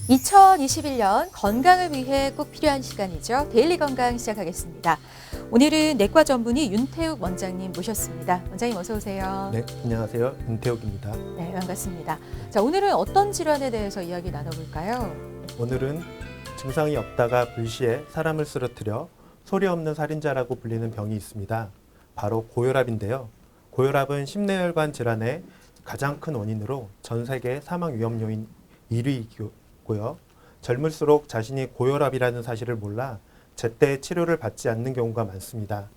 2021년 건강을 위해 꼭 필요한 시간이죠. 데일리 건강 시작하겠습니다. 오늘은 내과 전문의 윤태욱 원장님 모셨습니다. 원장님 어서 오세요. 네, 안녕하세요. 윤태욱입니다. 네, 반갑습니다. 자, 오늘은 어떤 질환에 대해서 이야기 나눠볼까요? 오늘은 증상이 없다가 불시에 사람을 쓰러뜨려 소리 없는 살인자라고 불리는 병이 있습니다. 바로 고혈압인데요. 고혈압은 심뇌혈관 질환의 가장 큰 원인으로 전 세계 사망 위험 요인 1위이고요. 젊을수록 자신이 고혈압이라는 사실을 몰라 제때 치료를 받지 않는 경우가 많습니다.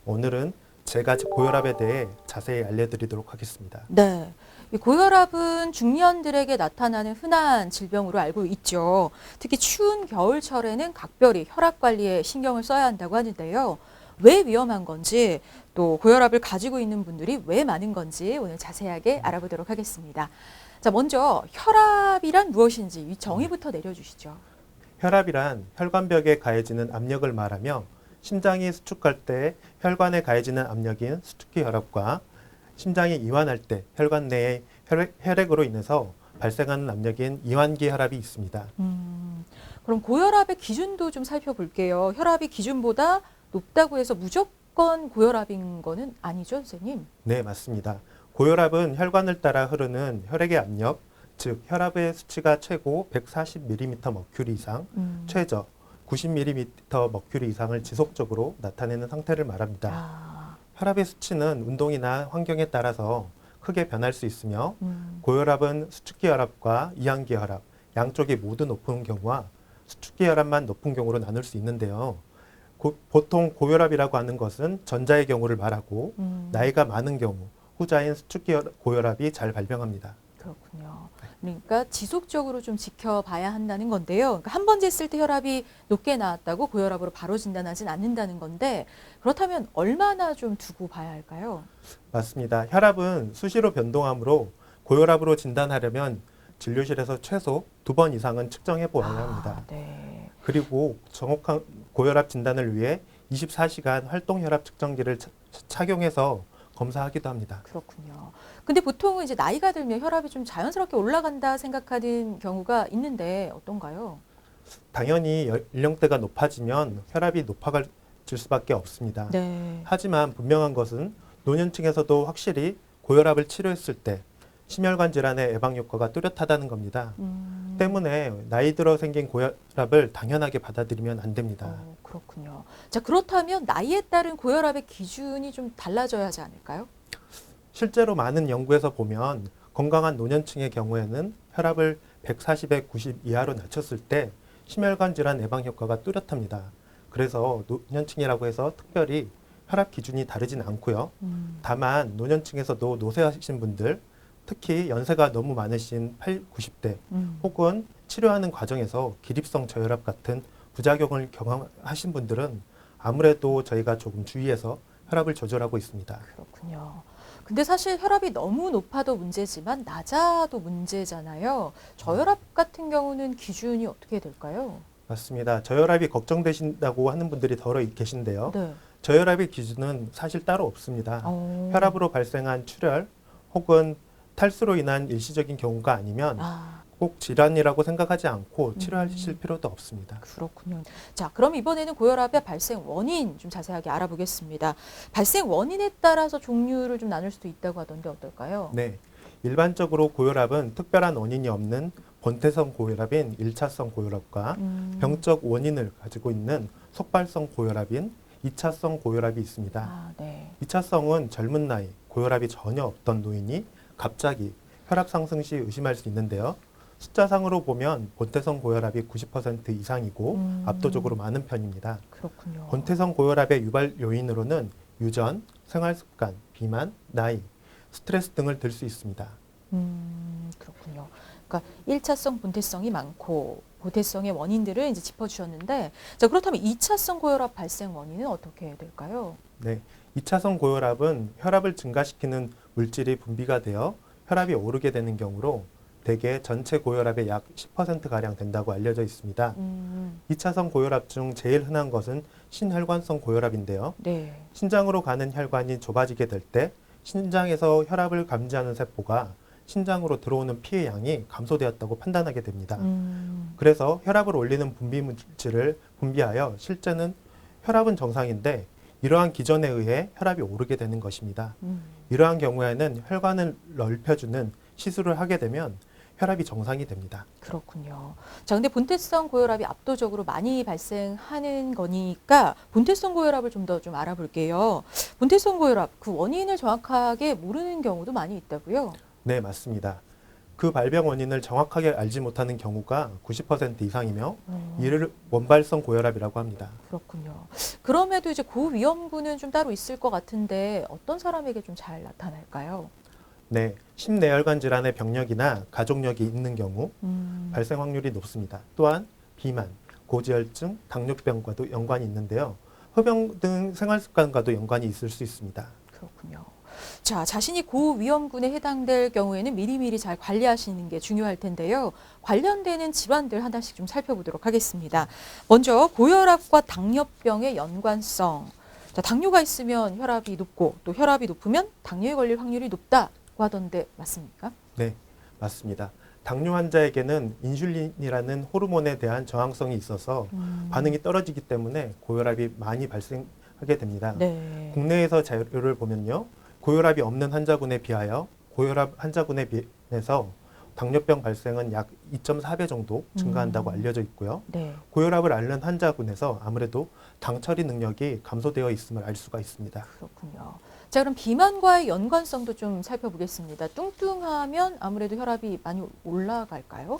오늘은 제가 고혈압에 대해 자세히 알려드리도록 하겠습니다. 네. 이 고혈압은 중년들에게 나타나는 흔한 질병으로 알고 있죠. 특히 추운 겨울철에는 각별히 혈압 관리에 신경을 써야 한다고 하는데요. 왜 위험한 건지 또 고혈압을 가지고 있는 분들이 왜 많은 건지 오늘 자세하게 알아보도록 하겠습니다. 자, 먼저 혈압이란 무엇인지 이 정의부터 내려주시죠. 혈압이란 혈관벽에 가해지는 압력을 말하며 심장이 수축할 때 혈관에 가해지는 압력인 수축기 혈압과 심장이 이완할 때 혈관 내의 혈액으로 인해서 발생하는 압력인 이완기 혈압이 있습니다. 그럼 고혈압의 기준도 좀 살펴볼게요. 혈압이 기준보다 높다고 해서 무조건 고혈압인 거는 아니죠, 선생님? 네, 맞습니다. 고혈압은 혈관을 따라 흐르는 혈액의 압력, 즉 혈압의 수치가 최고 140mm 머큐리 이상, 최저 90mm 머큐리 이상을 지속적으로 나타내는 상태를 말합니다. 혈압의 수치는 운동이나 환경에 따라서 크게 변할 수 있으며 고혈압은 수축기 혈압과 이완기 혈압 양쪽이 모두 높은 경우와 수축기 혈압만 높은 경우로 나눌 수 있는데요. 보통 고혈압이라고 하는 것은 전자의 경우를 말하고 나이가 많은 경우 후자인 수축기 고혈압이 잘 발병합니다. 그렇군요. 그러니까 지속적으로 좀 지켜봐야 한다는 건데요. 그러니까 한 번 쟀을 때 혈압이 높게 나왔다고 고혈압으로 바로 진단하진 않는다는 건데 그렇다면 얼마나 좀 두고 봐야 할까요? 맞습니다. 혈압은 수시로 변동하므로 고혈압으로 진단하려면 진료실에서 최소 2번 이상은 측정해 보아야 합니다. 네. 그리고 정확한 고혈압 진단을 위해 24시간 활동 혈압 측정기를 착용해서 검사하기도 합니다. 그렇군요. 근데 보통은 이제 나이가 들면 혈압이 좀 자연스럽게 올라간다 생각하는 경우가 있는데 어떤가요? 당연히 연령대가 높아지면 혈압이 높아질 수밖에 없습니다. 네. 하지만 분명한 것은 노년층에서도 확실히 고혈압을 치료했을 때 심혈관 질환의 예방 효과가 뚜렷하다는 겁니다. 때문에 나이 들어 생긴 고혈압을 당연하게 받아들이면 안 됩니다. 그렇군요. 자, 그렇다면 나이에 따른 고혈압의 기준이 좀 달라져야 하지 않을까요? 실제로 많은 연구에서 보면 건강한 노년층의 경우에는 혈압을 140에 90 이하로 낮췄을 때 심혈관 질환 예방 효과가 뚜렷합니다. 그래서 노년층이라고 해서 특별히 혈압 기준이 다르진 않고요. 다만 노년층에서도 노쇠하신 분들, 특히 연세가 너무 많으신 80, 90대 혹은 치료하는 과정에서 기립성 저혈압 같은 부작용을 경험하신 분들은 아무래도 저희가 조금 주의해서 혈압을 조절하고 있습니다. 그렇군요. 근데 사실 혈압이 너무 높아도 문제지만 낮아도 문제잖아요. 저혈압 같은 경우는 기준이 어떻게 될까요? 맞습니다. 저혈압이 걱정되신다고 하는 분들이 더러 계신데요. 네. 저혈압의 기준은 사실 따로 없습니다. 혈압으로 발생한 출혈 혹은 탈수로 인한 일시적인 경우가 아니면 꼭 질환이라고 생각하지 않고 치료하실 필요도 없습니다. 그렇군요. 자, 그럼 이번에는 고혈압의 발생 원인 좀 자세하게 알아보겠습니다. 발생 원인에 따라서 종류를 좀 나눌 수도 있다고 하던데 어떨까요? 네. 일반적으로 고혈압은 특별한 원인이 없는 본태성 고혈압인 1차성 고혈압과 병적 원인을 가지고 있는 속발성 고혈압인 2차성 고혈압이 있습니다. 네. 2차성은 젊은 나이, 고혈압이 전혀 없던 노인이 갑자기 혈압 상승 시 의심할 수 있는데요. 숫자상으로 보면 본태성 고혈압이 90% 이상이고 압도적으로 많은 편입니다. 그렇군요. 본태성 고혈압의 유발 요인으로는 유전, 생활습관, 비만, 나이, 스트레스 등을 들 수 있습니다. 그렇군요. 그러니까 1차성 본태성이 많고 고태성의 원인들을 이제 짚어주셨는데 자, 그렇다면 2차성 고혈압 발생 원인은 어떻게 될까요? 네, 2차성 고혈압은 혈압을 증가시키는 물질이 분비가 되어 혈압이 오르게 되는 경우로 대개 전체 고혈압의 약 10%가량 된다고 알려져 있습니다. 2차성 고혈압 중 제일 흔한 것은 신혈관성 고혈압인데요. 네. 신장으로 가는 혈관이 좁아지게 될 때 신장에서 혈압을 감지하는 세포가 신장으로 들어오는 피의 양이 감소되었다고 판단하게 됩니다. 그래서 혈압을 올리는 분비 물질을 분비하여 실제는 혈압은 정상인데 이러한 기전에 의해 혈압이 오르게 되는 것입니다. 이러한 경우에는 혈관을 넓혀주는 시술을 하게 되면 혈압이 정상이 됩니다. 그렇군요. 자, 근데 본태성 고혈압이 압도적으로 많이 발생하는 거니까 본태성 고혈압을 좀 더 알아볼게요. 본태성 고혈압, 그 원인을 정확하게 모르는 경우도 많이 있다고요? 네, 맞습니다. 그 발병 원인을 정확하게 알지 못하는 경우가 90% 이상이며 이를 원발성 고혈압이라고 합니다. 그렇군요. 그럼에도 이제 고위험군은 좀 따로 있을 것 같은데 어떤 사람에게 좀 잘 나타날까요? 네, 심내혈관 질환의 병력이나 가족력이 있는 경우 발생 확률이 높습니다. 또한 비만, 고지혈증, 당뇨병과도 연관이 있는데요. 흡연 등 생활습관과도 연관이 있을 수 있습니다. 그렇군요. 자, 자신이 고위험군에 해당될 경우에는 미리미리 잘 관리하시는 게 중요할 텐데요. 관련되는 질환들 하나씩 좀 살펴보도록 하겠습니다. 먼저 고혈압과 당뇨병의 연관성. 자, 당뇨가 있으면 혈압이 높고 또 혈압이 높으면 당뇨에 걸릴 확률이 높다고 하던데 맞습니까? 네, 맞습니다. 당뇨 환자에게는 인슐린이라는 호르몬에 대한 저항성이 있어서 반응이 떨어지기 때문에 고혈압이 많이 발생하게 됩니다. 네. 국내에서 자료를 보면요. 고혈압이 없는 환자군에 비하여 고혈압 환자군에 비해서 당뇨병 발생은 약 2.4배 정도 증가한다고 알려져 있고요. 네. 고혈압을 앓는 환자군에서 아무래도 당 처리 능력이 감소되어 있음을 알 수가 있습니다. 그렇군요. 자, 그럼 비만과의 연관성도 좀 살펴보겠습니다. 뚱뚱하면 아무래도 혈압이 많이 올라갈까요?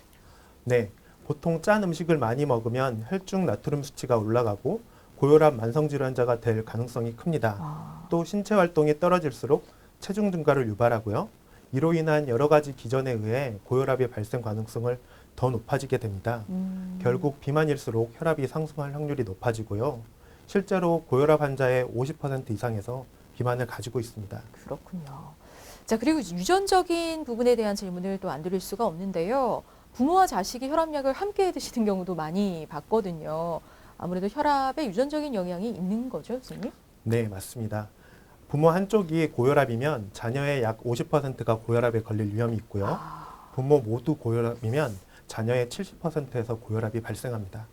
네, 보통 짠 음식을 많이 먹으면 혈중 나트륨 수치가 올라가고 고혈압 만성 질환자가 될 가능성이 큽니다. 또 신체 활동이 떨어질수록 체중 증가를 유발하고요. 이로 인한 여러 가지 기전에 의해 고혈압의 발생 가능성을 더 높아지게 됩니다. 결국 비만일수록 혈압이 상승할 확률이 높아지고요. 실제로 고혈압 환자의 50% 이상에서 비만을 가지고 있습니다. 그렇군요. 자, 그리고 유전적인 부분에 대한 질문을 또 안 드릴 수가 없는데요. 부모와 자식이 혈압약을 함께 드시는 경우도 많이 봤거든요. 아무래도 혈압에 유전적인 영향이 있는 거죠, 선생님? 네, 맞습니다. 부모 한쪽이 고혈압이면 자녀의 약 50%가 고혈압에 걸릴 위험이 있고요. 부모 모두 고혈압이면 자녀의 70%에서 고혈압이 발생합니다.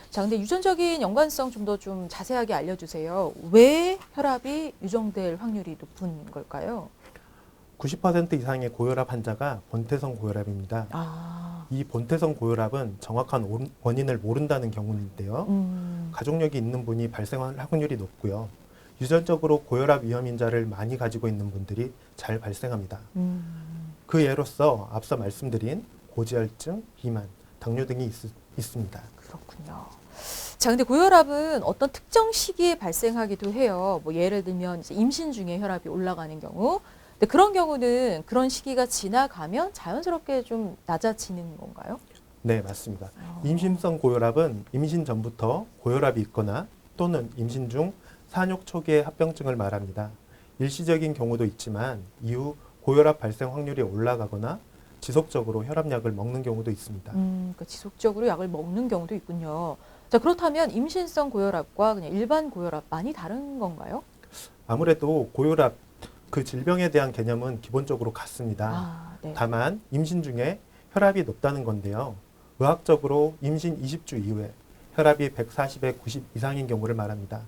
자, 근데 유전적인 연관성 좀 더 좀 자세하게 알려주세요. 왜 혈압이 유정될 확률이 높은 걸까요? 90% 이상의 고혈압 환자가 본태성 고혈압입니다. 이 본태성 고혈압은 정확한 원인을 모른다는 경우인데요. 가족력이 있는 분이 발생할 확률이 높고요. 유전적으로 고혈압 위험인자를 많이 가지고 있는 분들이 잘 발생합니다. 그 예로서 앞서 말씀드린 고지혈증, 비만, 당뇨 등이 있습니다. 그렇군요. 자, 근데 고혈압은 어떤 특정 시기에 발생하기도 해요. 뭐 예를 들면 이제 임신 중에 혈압이 올라가는 경우. 근데 그런 경우는 그런 시기가 지나가면 자연스럽게 좀 낮아지는 건가요? 네, 맞습니다. 임신성 고혈압은 임신 전부터 고혈압이 있거나 또는 임신 중 산욕 초기의 합병증을 말합니다. 일시적인 경우도 있지만 이후 고혈압 발생 확률이 올라가거나 지속적으로 혈압약을 먹는 경우도 있습니다. 그러니까 지속적으로 약을 먹는 경우도 있군요. 자, 그렇다면 임신성 고혈압과 그냥 일반 고혈압 많이 다른 건가요? 아무래도 고혈압 그 질병에 대한 개념은 기본적으로 같습니다. 네. 다만 임신 중에 혈압이 높다는 건데요. 의학적으로 임신 20주 이후에 혈압이 140에 90 이상인 경우를 말합니다.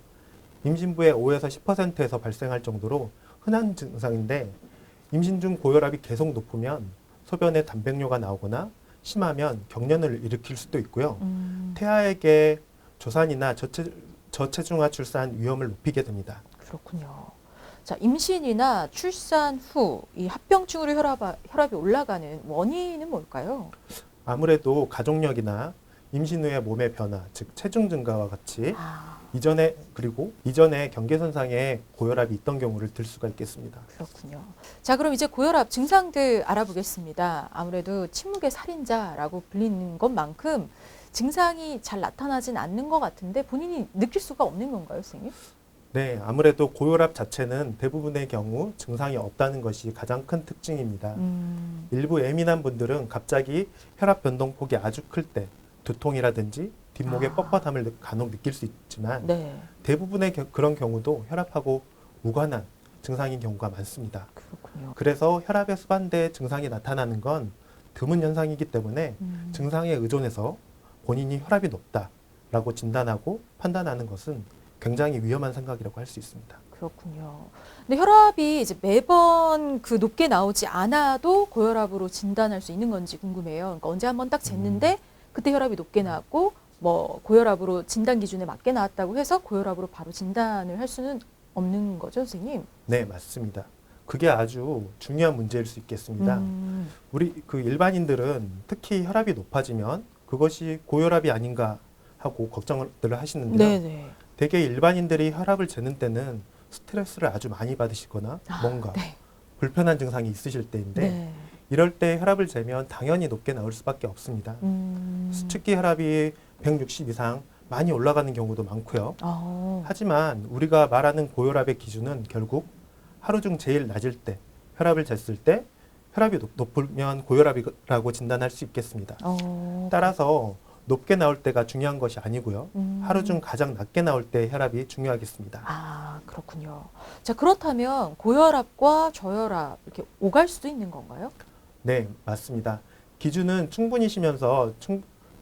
임신부의 5에서 10%에서 발생할 정도로 흔한 증상인데 임신 중 고혈압이 계속 높으면 소변에 단백뇨가 나오거나 심하면 경련을 일으킬 수도 있고요. 태아에게 조산이나 저체중아 출산 위험을 높이게 됩니다. 그렇군요. 자, 임신이나 출산 후 이 합병증으로 혈압이 올라가는 원인은 뭘까요? 아무래도 가족력이나 임신 후의 몸의 변화, 즉 체중 증가와 같이 이전에 경계선상에 고혈압이 있던 경우를 들 수가 있겠습니다. 그렇군요. 자, 그럼 이제 고혈압 증상들 알아보겠습니다. 아무래도 침묵의 살인자라고 불리는 것만큼 증상이 잘 나타나진 않는 것 같은데 본인이 느낄 수가 없는 건가요, 선생님? 네, 아무래도 고혈압 자체는 대부분의 경우 증상이 없다는 것이 가장 큰 특징입니다. 일부 예민한 분들은 갑자기 혈압 변동폭이 아주 클 때 두통이라든지 뒷목의 뻣뻣함을 간혹 느낄 수 있지만 대부분의 그런 경우도 혈압하고 무관한 증상인 경우가 많습니다. 그렇군요. 그렇군요. 그래서 혈압의 수반대 증상이 나타나는 건 드문 현상이기 때문에 증상에 의존해서 본인이 혈압이 높다라고 진단하고 판단하는 것은 굉장히 위험한 생각이라고 할 수 있습니다. 그렇군요. 근데 혈압이 이제 매번 그 높게 나오지 않아도 고혈압으로 진단할 수 있는 건지 궁금해요. 그러니까 언제 한번 딱 쟀는데 그때 혈압이 높게 나왔고 뭐 고혈압으로 진단 기준에 맞게 나왔다고 해서 고혈압으로 바로 진단을 할 수는 없는 거죠, 선생님? 네, 맞습니다. 그게 아주 중요한 문제일 수 있겠습니다. 우리 그 일반인들은 특히 혈압이 높아지면 그것이 고혈압이 아닌가 하고 걱정들을 하시는데요. 네네. 대개 일반인들이 혈압을 재는 때는 스트레스를 아주 많이 받으시거나 뭔가 네. 불편한 증상이 있으실 때인데 네. 이럴 때 혈압을 재면 당연히 높게 나올 수밖에 없습니다. 수축기 혈압이 160 이상 많이 올라가는 경우도 많고요. 하지만 우리가 말하는 고혈압의 기준은 결국 하루 중 제일 낮을 때 혈압을 쟀을 때 혈압이 높으면 고혈압이라고 진단할 수 있겠습니다. 따라서 높게 나올 때가 중요한 것이 아니고요. 하루 중 가장 낮게 나올 때 혈압이 중요하겠습니다. 아, 그렇군요. 자, 그렇다면 고혈압과 저혈압 이렇게 오갈 수도 있는 건가요? 네, 맞습니다. 기준은 충분히 쉬면서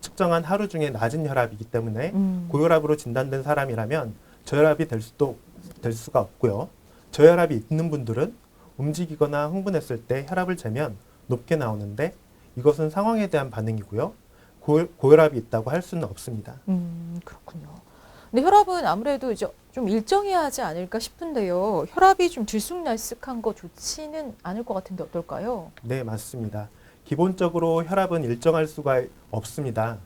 측정한 하루 중에 낮은 혈압이기 때문에 고혈압으로 진단된 사람이라면 저혈압이 될 수가 없고요. 저혈압이 있는 분들은 움직이거나 흥분했을 때 혈압을 재면 높게 나오는데 이것은 상황에 대한 반응이고요. 고혈압이 있다고 할 수는 없습니다. 그렇군요. 근데 혈압은 아무래도 이제 좀 일정해야 하지 않을까 싶은데요. 혈압이 좀 들쑥날쑥한 거 좋지는 않을 것 같은데 어떨까요? 네, 맞습니다. 기본적으로 혈압은 일정할 수가 없습니다.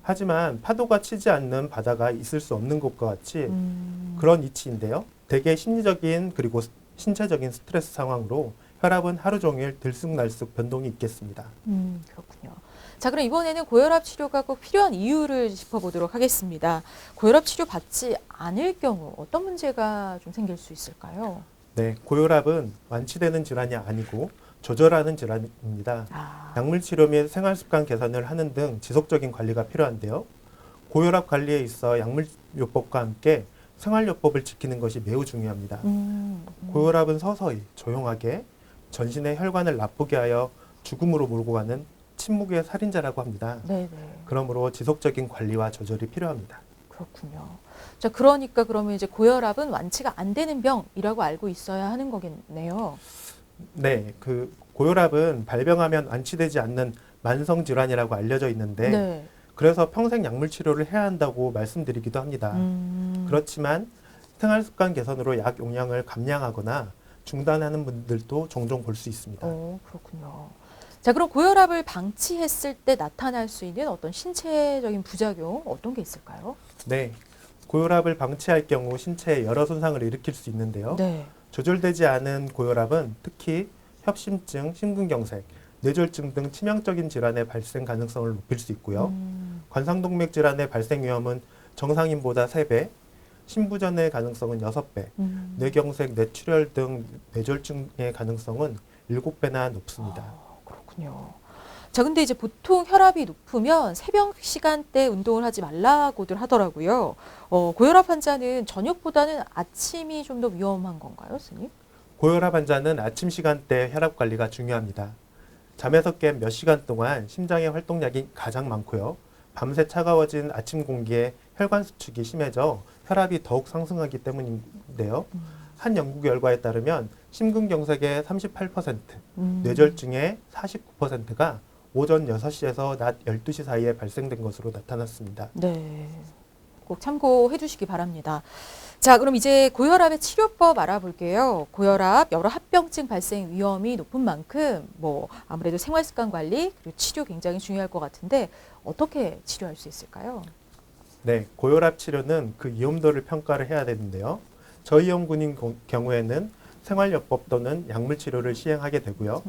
하지만 파도가 치지 않는 바다가 있을 수 없는 것과 같이 그런 이치인데요. 대개 심리적인 그리고 신체적인 스트레스 상황으로 혈압은 하루 종일 들쑥날쑥 변동이 있겠습니다. 그렇군요. 자, 그럼 이번에는 고혈압 치료가 꼭 필요한 이유를 짚어보도록 하겠습니다. 고혈압 치료 받지 않을 경우 어떤 문제가 좀 생길 수 있을까요? 네, 고혈압은 완치되는 질환이 아니고 조절하는 질환입니다. 약물 치료 및 생활습관 개선을 하는 등 지속적인 관리가 필요한데요. 고혈압 관리에 있어 약물요법과 함께 생활요법을 지키는 것이 매우 중요합니다. 고혈압은 서서히 조용하게 전신의 혈관을 나쁘게 하여 죽음으로 몰고 가는 침묵의 살인자라고 합니다. 네네. 그러므로 지속적인 관리와 조절이 필요합니다. 그렇군요. 자, 그러니까 그러면 이제 고혈압은 완치가 안 되는 병이라고 알고 있어야 하는 거겠네요. 네, 그 고혈압은 발병하면 완치되지 않는 만성 질환이라고 알려져 있는데 네. 그래서 평생 약물 치료를 해야 한다고 말씀드리기도 합니다. 그렇지만 생활습관 개선으로 약 용량을 감량하거나 중단하는 분들도 종종 볼 수 있습니다. 그렇군요. 자, 그럼 고혈압을 방치했을 때 나타날 수 있는 어떤 신체적인 부작용 어떤 게 있을까요? 네, 고혈압을 방치할 경우 신체에 여러 손상을 일으킬 수 있는데요. 네. 조절되지 않은 고혈압은 특히 협심증, 심근경색, 뇌졸중 등 치명적인 질환의 발생 가능성을 높일 수 있고요. 관상동맥 질환의 발생 위험은 정상인보다 3배, 심부전의 가능성은 6배, 뇌경색, 뇌출혈 등 뇌졸중의 가능성은 7배나 높습니다. 그렇군요. 자, 근데 이제 보통 혈압이 높으면 새벽 시간대 운동을 하지 말라고들 하더라고요. 고혈압 환자는 저녁보다는 아침이 좀 더 위험한 건가요, 스님? 고혈압 환자는 아침 시간대 혈압 관리가 중요합니다. 잠에서 깬 몇 시간 동안 심장의 활동량이 가장 많고요. 밤새 차가워진 아침 공기에 혈관 수축이 심해져 혈압이 더욱 상승하기 때문인데요. 한 연구 결과에 따르면 심근경색의 38%, 뇌졸중의 49%가 오전 6시에서 낮 12시 사이에 발생된 것으로 나타났습니다. 네. 꼭 참고해 주시기 바랍니다. 자, 그럼 이제 고혈압의 치료법 알아볼게요. 고혈압 여러 합병증 발생 위험이 높은 만큼 뭐 아무래도 생활습관 관리 그리고 치료 굉장히 중요할 것 같은데 어떻게 치료할 수 있을까요? 네, 고혈압 치료는 그 위험도를 평가를 해야 되는데요. 저위험군인 경우에는 생활요법 또는 약물 치료를 시행하게 되고요.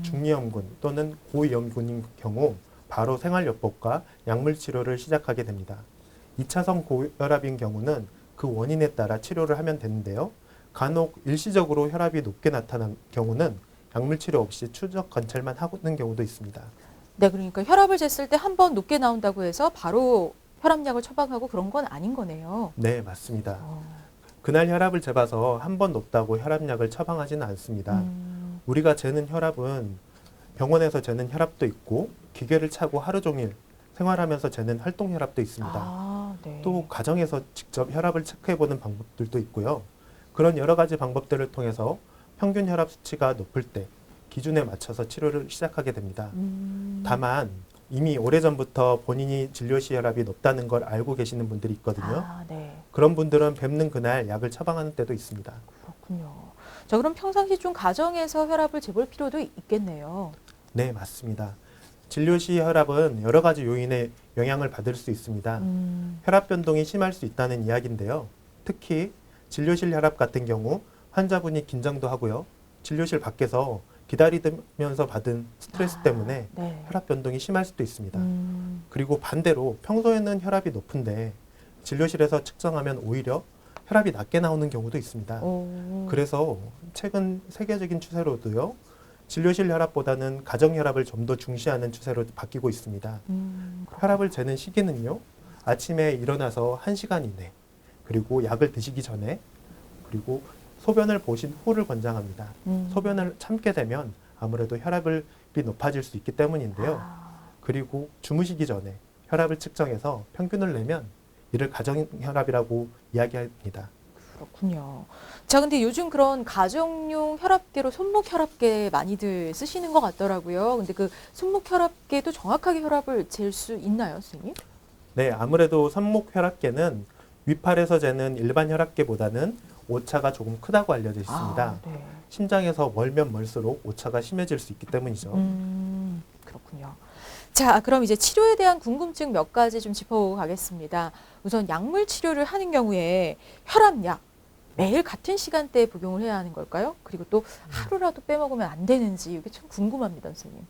중위험군 또는 고위험군인 경우 바로 생활요법과 약물 치료를 시작하게 됩니다. 2차성 고혈압인 경우는 그 원인에 따라 치료를 하면 되는데요. 간혹 일시적으로 혈압이 높게 나타난 경우는 약물 치료 없이 추적 관찰만 하는 경우도 있습니다. 네, 그러니까 혈압을 쟀을 때 한 번 높게 나온다고 해서 바로 혈압약을 처방하고 그런 건 아닌 거네요. 네, 맞습니다. 그날 혈압을 재봐서 한 번 높다고 혈압약을 처방하지는 않습니다. 우리가 재는 혈압은 병원에서 재는 혈압도 있고 기계를 차고 하루 종일 생활하면서 재는 활동 혈압도 있습니다. 아, 네. 또 가정에서 직접 혈압을 체크해보는 방법들도 있고요. 그런 여러 가지 방법들을 통해서 평균 혈압 수치가 높을 때 기준에 맞춰서 치료를 시작하게 됩니다. 다만 이미 오래전부터 본인이 진료 시 혈압이 높다는 걸 알고 계시는 분들이 있거든요. 아, 네. 그런 분들은 뵙는 그날 약을 처방하는 때도 있습니다. 그렇군요. 자, 그럼 평상시 좀 가정에서 혈압을 재볼 필요도 있겠네요. 네, 맞습니다. 진료 시 혈압은 여러 가지 요인의 영향을 받을 수 있습니다. 혈압 변동이 심할 수 있다는 이야기인데요. 특히 진료실 혈압 같은 경우 환자분이 긴장도 하고요. 진료실 밖에서 기다리면서 받은 스트레스 때문에 네. 혈압 변동이 심할 수도 있습니다. 그리고 반대로 평소에는 혈압이 높은데 진료실에서 측정하면 오히려 혈압이 낮게 나오는 경우도 있습니다. 그래서 최근 세계적인 추세로도요. 진료실 혈압보다는 가정 혈압을 좀 더 중시하는 추세로 바뀌고 있습니다. 혈압을 재는 시기는요. 아침에 일어나서 1시간 이내, 그리고 약을 드시기 전에, 그리고 소변을 보신 후를 권장합니다. 소변을 참게 되면 아무래도 혈압이 높아질 수 있기 때문인데요. 그리고 주무시기 전에 혈압을 측정해서 평균을 내면 이를 가정 혈압이라고 이야기합니다. 그렇군요. 자, 근데 요즘 그런 가정용 혈압계로 손목 혈압계 많이들 쓰시는 것 같더라고요. 근데 그 손목 혈압계도 정확하게 혈압을 잴 수 있나요, 선생님? 네, 아무래도 손목 혈압계는 위팔에서 재는 일반 혈압계보다는 오차가 조금 크다고 알려져 있습니다. 아, 네. 심장에서 멀면 멀수록 오차가 심해질 수 있기 때문이죠. 그렇군요. 자, 그럼 이제 치료에 대한 궁금증 몇 가지 좀 짚어보고 가겠습니다. 우선 약물 치료를 하는 경우에 혈압약 매일 같은 시간대에 복용을 해야 하는 걸까요? 그리고 또 하루라도 빼먹으면 안 되는지 이게 참 궁금합니다, 선생님.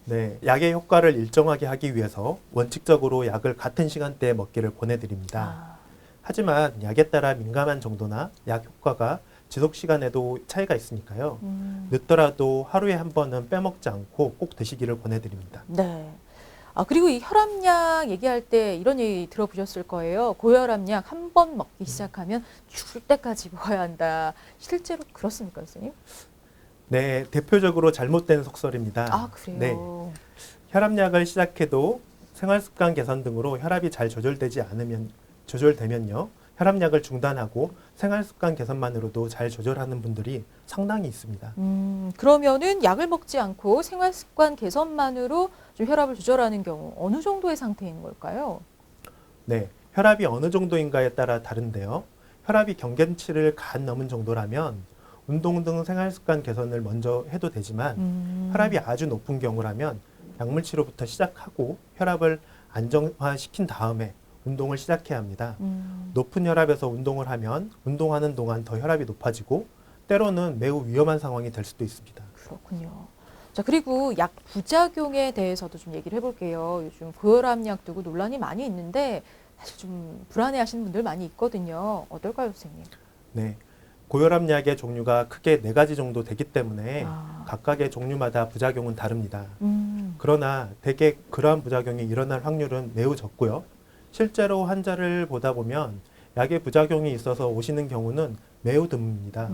네, 약의 효과를 일정하게 하기 위해서 원칙적으로 약을 같은 시간대에 먹기를 권해드립니다. 하지만 약에 따라 민감한 정도나 약 효과가 지속 시간에도 차이가 있으니까요. 늦더라도 하루에 한 번은 빼먹지 않고 꼭 드시기를 권해드립니다. 네. 아, 그리고 이 혈압약 얘기할 때 이런 얘기 들어보셨을 거예요. 고혈압약 한 번 먹기 시작하면 죽을 때까지 먹어야 한다. 실제로 그렇습니까, 선생님? 네, 대표적으로 잘못된 속설입니다. 아, 그래요? 네, 혈압약을 시작해도 생활습관 개선 등으로 혈압이 잘 조절되면요. 혈압약을 중단하고 생활습관 개선만으로도 잘 조절하는 분들이 상당히 있습니다. 그러면은 약을 먹지 않고 생활습관 개선만으로 좀 혈압을 조절하는 경우 어느 정도의 상태인 걸까요? 네, 혈압이 어느 정도인가에 따라 다른데요. 혈압이 경계치를 간 넘은 정도라면 운동 등 생활습관 개선을 먼저 해도 되지만 혈압이 아주 높은 경우라면 약물 치료부터 시작하고 혈압을 안정화시킨 다음에 운동을 시작해야 합니다. 높은 혈압에서 운동을 하면 운동하는 동안 더 혈압이 높아지고 때로는 매우 위험한 상황이 될 수도 있습니다. 그렇군요. 자, 그리고 약 부작용에 대해서도 좀 얘기를 해볼게요. 요즘 고혈압약 두고 논란이 많이 있는데 사실 좀 불안해하시는 분들 많이 있거든요. 어떨까요, 선생님? 네, 고혈압약의 종류가 크게 4가지 정도 되기 때문에 각각의 종류마다 부작용은 다릅니다. 그러나 대개 그러한 부작용이 일어날 확률은 매우 적고요. 실제로 환자를 보다 보면 약의 부작용이 있어서 오시는 경우는 매우 드뭅니다.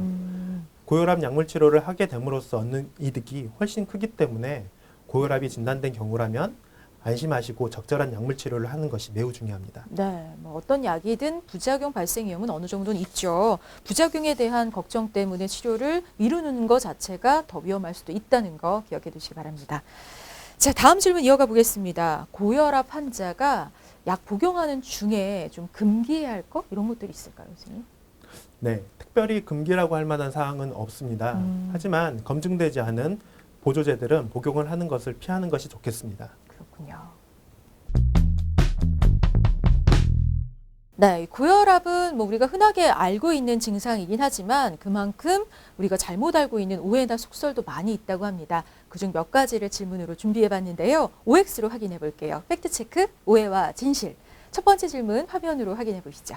고혈압 약물 치료를 하게 됨으로써 얻는 이득이 훨씬 크기 때문에 고혈압이 진단된 경우라면 안심하시고 적절한 약물 치료를 하는 것이 매우 중요합니다. 네, 뭐 어떤 약이든 부작용 발생 위험은 어느 정도는 있죠. 부작용에 대한 걱정 때문에 치료를 미루는 것 자체가 더 위험할 수도 있다는 거 기억해 두시기 바랍니다. 자, 다음 질문 이어가 보겠습니다. 고혈압 환자가 약 복용하는 중에 좀 금기해야 할 거 이런 것들이 있을까요, 선생님? 네, 특별히 금기라고 할 만한 사항은 없습니다. 하지만 검증되지 않은 보조제들은 복용을 하는 것을 피하는 것이 좋겠습니다. 그렇군요. 네, 고혈압은 뭐 우리가 흔하게 알고 있는 증상이긴 하지만 그만큼 우리가 잘못 알고 있는 오해나 속설도 많이 있다고 합니다. 그중 몇 가지를 질문으로 준비해 봤는데요. OX로 확인해 볼게요. 팩트체크, 오해와 진실. 첫 번째 질문 화면으로 확인해 보시죠.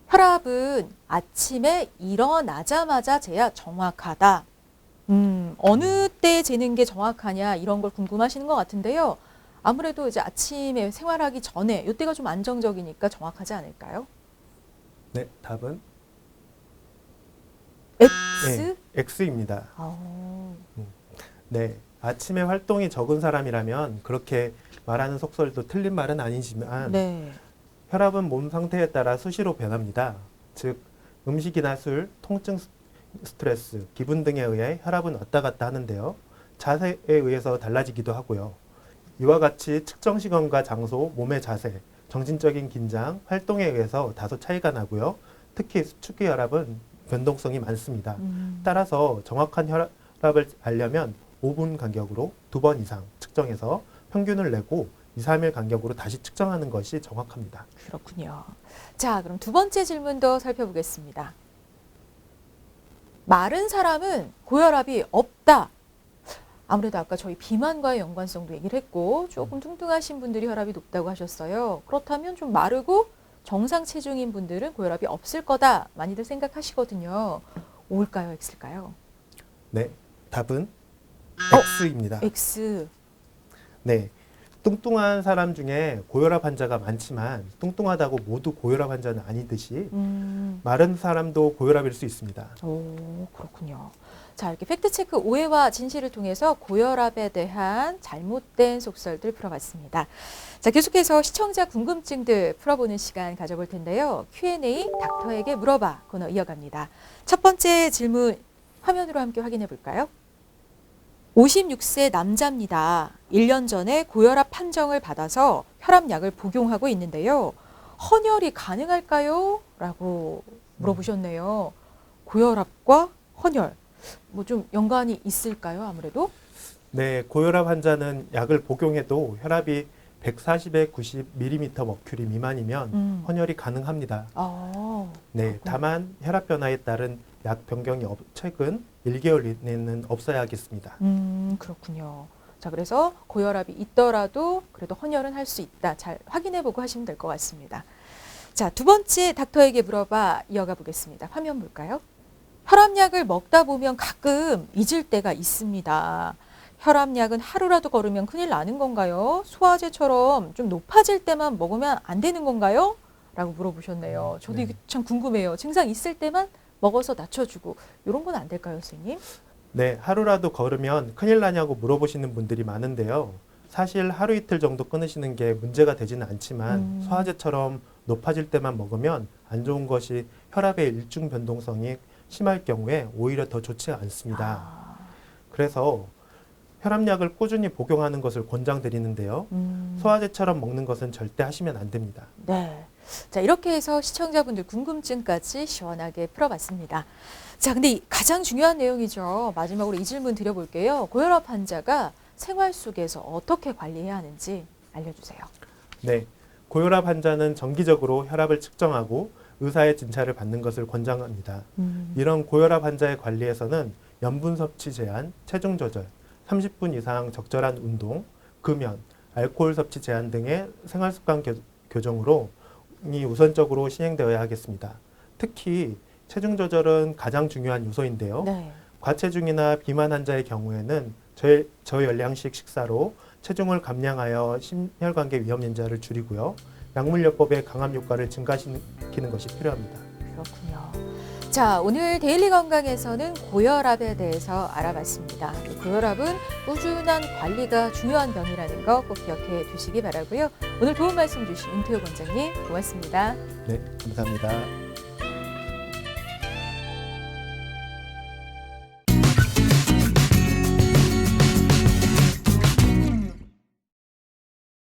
혈압은 아침에 일어나자마자 재야 정확하다. 어느 때 재는 게 정확하냐 이런 걸 궁금하시는 것 같은데요. 아무래도 이제 아침에 생활하기 전에 이때가 좀 안정적이니까 정확하지 않을까요? 네, 답은 X? 네, X입니다. 네, 아침에 활동이 적은 사람이라면 그렇게 말하는 속설도 틀린 말은 아니지만 네. 혈압은 몸 상태에 따라 수시로 변합니다. 즉 음식이나 술, 통증, 스트레스, 기분 등에 의해 혈압은 왔다 갔다 하는데요. 자세에 의해서 달라지기도 하고요. 이와 같이 측정 시간과 장소, 몸의 자세, 정신적인 긴장, 활동에 의해서 다소 차이가 나고요. 특히 수축기 혈압은 변동성이 많습니다. 따라서 정확한 혈압을 알려면 5분 간격으로 2번 이상 측정해서 평균을 내고 2, 3일 간격으로 다시 측정하는 것이 정확합니다. 그렇군요. 자, 그럼 두 번째 질문도 살펴보겠습니다. 마른 사람은 고혈압이 없다. 아무래도 아까 저희 비만과의 연관성도 얘기를 했고 조금 뚱뚱하신 분들이 혈압이 높다고 하셨어요. 그렇다면 좀 마르고 정상 체중인 분들은 고혈압이 없을 거다. 많이들 생각하시거든요. O일까요? X일까요? 네, 답은 X입니다. X. 네, 뚱뚱한 사람 중에 고혈압 환자가 많지만 뚱뚱하다고 모두 고혈압 환자는 아니듯이 마른 사람도 고혈압일 수 있습니다. 오, 그렇군요. 자, 이렇게 팩트체크 오해와 진실을 통해서 고혈압에 대한 잘못된 속설들 풀어봤습니다. 자, 계속해서 시청자 궁금증들 풀어보는 시간 가져볼 텐데요. Q&A 닥터에게 물어봐 코너 이어갑니다. 첫 번째 질문 화면으로 함께 확인해 볼까요? 56세 남자입니다. 1년 전에 고혈압 판정을 받아서 혈압약을 복용하고 있는데요. 헌혈이 가능할까요? 라고 물어보셨네요. 고혈압과 헌혈. 뭐 좀 연관이 있을까요, 아무래도? 네, 고혈압 환자는 약을 복용해도 혈압이 140에 90mm 머큐리 미만이면 헌혈이 가능합니다. 네, 다만 혈압 변화에 따른 약 변경이 최근 1개월 이내는 없어야 하겠습니다. 그렇군요. 자, 그래서 고혈압이 있더라도 그래도 헌혈은 할 수 있다. 잘 확인해보고 하시면 될 것 같습니다. 자, 두 번째 닥터에게 물어봐 이어가 보겠습니다. 화면 볼까요? 혈압약을 먹다 보면 가끔 잊을 때가 있습니다. 혈압약은 하루라도 걸으면 큰일 나는 건가요? 소화제처럼 좀 높아질 때만 먹으면 안 되는 건가요? 라고 물어보셨네요. 저도 이게 참 궁금해요. 증상 있을 때만 먹어서 낮춰주고 이런 건 안 될까요, 선생님? 네, 하루라도 걸으면 큰일 나냐고 물어보시는 분들이 많은데요. 사실 하루 이틀 정도 끊으시는 게 문제가 되지는 않지만 소화제처럼 높아질 때만 먹으면 안 좋은 것이 혈압의 일중 변동성이 심할 경우에 오히려 더 좋지 않습니다. 그래서 혈압약을 꾸준히 복용하는 것을 권장드리는데요. 소화제처럼 먹는 것은 절대 하시면 안 됩니다. 네. 자, 이렇게 해서 시청자분들 궁금증까지 시원하게 풀어봤습니다. 자, 근데 가장 중요한 내용이죠. 마지막으로 이 질문 드려볼게요. 고혈압 환자가 생활 속에서 어떻게 관리해야 하는지 알려주세요. 네. 고혈압 환자는 정기적으로 혈압을 측정하고 의사의 진찰을 받는 것을 권장합니다. 이런 고혈압 환자의 관리에서는 염분 섭취 제한, 체중 조절, 30분 이상 적절한 운동, 금연, 알코올 섭취 제한 등의 생활습관 교정으로 우선적으로 시행되어야 하겠습니다. 특히 체중 조절은 가장 중요한 요소인데요. 네. 과체중이나 비만 환자의 경우에는 저열량식 식사로 체중을 감량하여 심혈관계 위험 인자를 줄이고요. 약물요법의 강압 효과를 증가시키는 것이 필요합니다. 그렇군요. 자, 오늘 데일리 건강에서는 고혈압에 대해서 알아봤습니다. 고혈압은 꾸준한 관리가 중요한 병이라는 거 꼭 기억해 두시기 바라고요. 오늘 도움 말씀 주신 윤태호 원장님 고맙습니다. 네, 감사합니다.